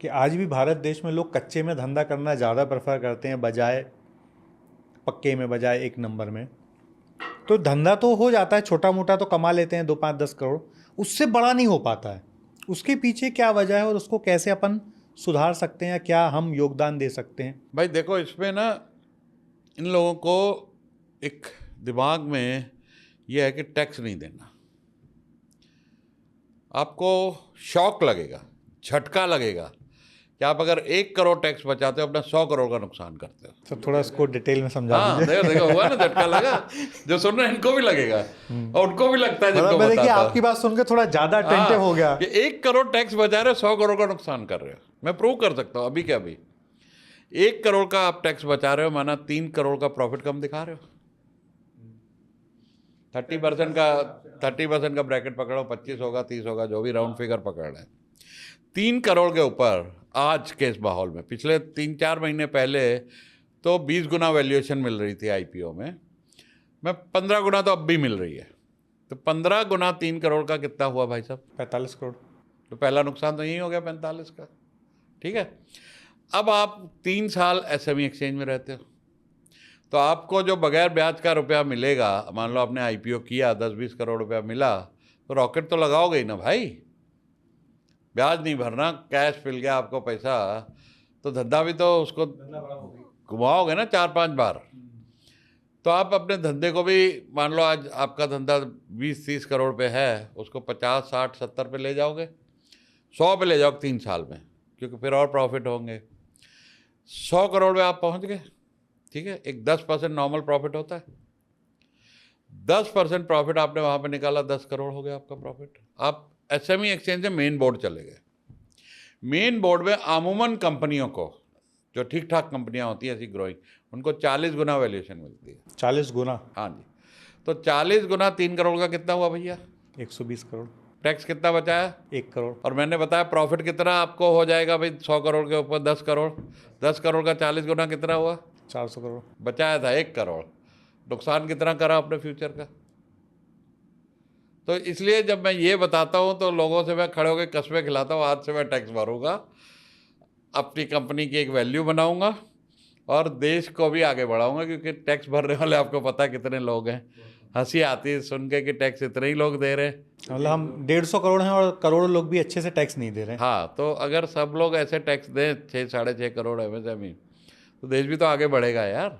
कि आज भी भारत देश में लोग कच्चे में धंधा करना ज़्यादा प्रेफर करते हैं बजाय पक्के में, बजाय एक नंबर में। तो धंधा तो हो जाता है, छोटा मोटा तो कमा लेते हैं 2, 5, 10 करोड़, उससे बड़ा नहीं हो पाता है। उसके पीछे क्या वजह है और उसको कैसे अपन सुधार सकते हैं, क्या हम योगदान दे सकते हैं? भाई देखो, इसमें ना इन लोगों को एक दिमाग में यह है कि टैक्स नहीं देना। आपको शॉक लगेगा, झटका लगेगा कि आप अगर 1 करोड़ टैक्स बचाते हो, अपना 100 करोड़ का नुकसान करते हो। तो थोड़ा इसको डिटेल में समझा हाँ, दीजिए। देखो हुआ ना, झटका लगा। जो सुन रहे हैं इनको भी लगेगा और उनको भी लगता है जिनको मतलब बताता हूं। आपकी बात सुन के थोड़ा ज्यादा अटेंटिव हो गया कि 1 करोड़ टैक्स बचा रहे हो, 100 करोड़ का नुकसान कर रहे हो। मैं प्रूव कर सकता हूँ अभी के अभी। 1 करोड़ का आप टैक्स बचा रहे हो, माना 3 करोड़ का प्रॉफिट कम दिखा रहे हो। 30% का ब्रैकेट पकड़ो, 25 होगा, 30 होगा, जो भी राउंड फिगर पकड़ रहे हैं। 3 करोड़ के ऊपर आज के इस माहौल में, पिछले 3-4 महीने पहले तो 20 गुना वैल्यूएशन मिल रही थी आईपीओ में, 15 गुना तो अब भी मिल रही है। तो 15 गुना 3 करोड़ का कितना हुआ भाई साहब? 45 करोड़। तो पहला नुकसान तो यही हो गया 45 का। ठीक है, अब आप 3 साल एसएमई एक्सचेंज में रहते हो, तो आपको जो बगैर ब्याज का रुपया मिलेगा, मान लो आपने आईपीओ किया, 10-20 करोड़ रुपया मिला, तो रॉकेट तो लगाओगे ही ना भाई। ब्याज नहीं भरना, कैश मिल गया आपको पैसा, तो धंधा भी तो उसको घुमाओगे ना 4-5 बार। तो आप अपने धंधे को भी, मान लो आज आपका धंधा 20-30 करोड़ पे है, उसको 50, 60, 70 पे ले जाओगे, 100 पे ले जाओगे 3 साल में, क्योंकि फिर और प्रॉफिट होंगे। 100 करोड़ में आप पहुंच गए। ठीक है, एक 10% नॉर्मल प्रॉफिट होता है। 10% प्रॉफिट आपने वहाँ पे निकाला, 10 करोड़ हो गया आपका प्रॉफिट। आप एसएमई एक्सचेंज से मेन बोर्ड चले गए। मेन बोर्ड में अमूमन कंपनियों को, जो ठीक ठाक कंपनियां होती हैं ऐसी ग्रोइंग, उनको 40 गुना वैल्यूएशन मिलती है। 40 गुना? हाँ जी। तो 40 गुना 3 करोड़ का कितना हुआ भैया? 120 करोड़। टैक्स कितना बचाया? 1 करोड़। और मैंने बताया प्रॉफिट कितना आपको हो जाएगा भाई, 100 करोड़ के ऊपर 10 करोड़। 10 करोड़ का 40 गुना कितना हुआ? 400 करोड़। बचाया था 1 करोड़। नुकसान कितना करा अपने फ्यूचर का? तो इसलिए जब मैं ये बताता हूँ तो लोगों से मैं खड़े होकर कस्में खिलाता हूँ, आज से मैं टैक्स भरूंगा, अपनी कंपनी की एक वैल्यू बनाऊंगा और देश को भी आगे बढ़ाऊंगा। क्योंकि टैक्स भरने वाले आपको पता है कितने लोग हैं। हंसी आती है सुन के कि टैक्स इतने ही लोग दे रहे हैं। मतलब हम 150 करोड़ हैं और करोड़ों लोग भी अच्छे से टैक्स नहीं दे रहे हैं। हाँ, तो अगर सब लोग ऐसे टैक्स दें, 6-6.5 करोड़ एमएसएमई, तो देश भी तो आगे बढ़ेगा यार।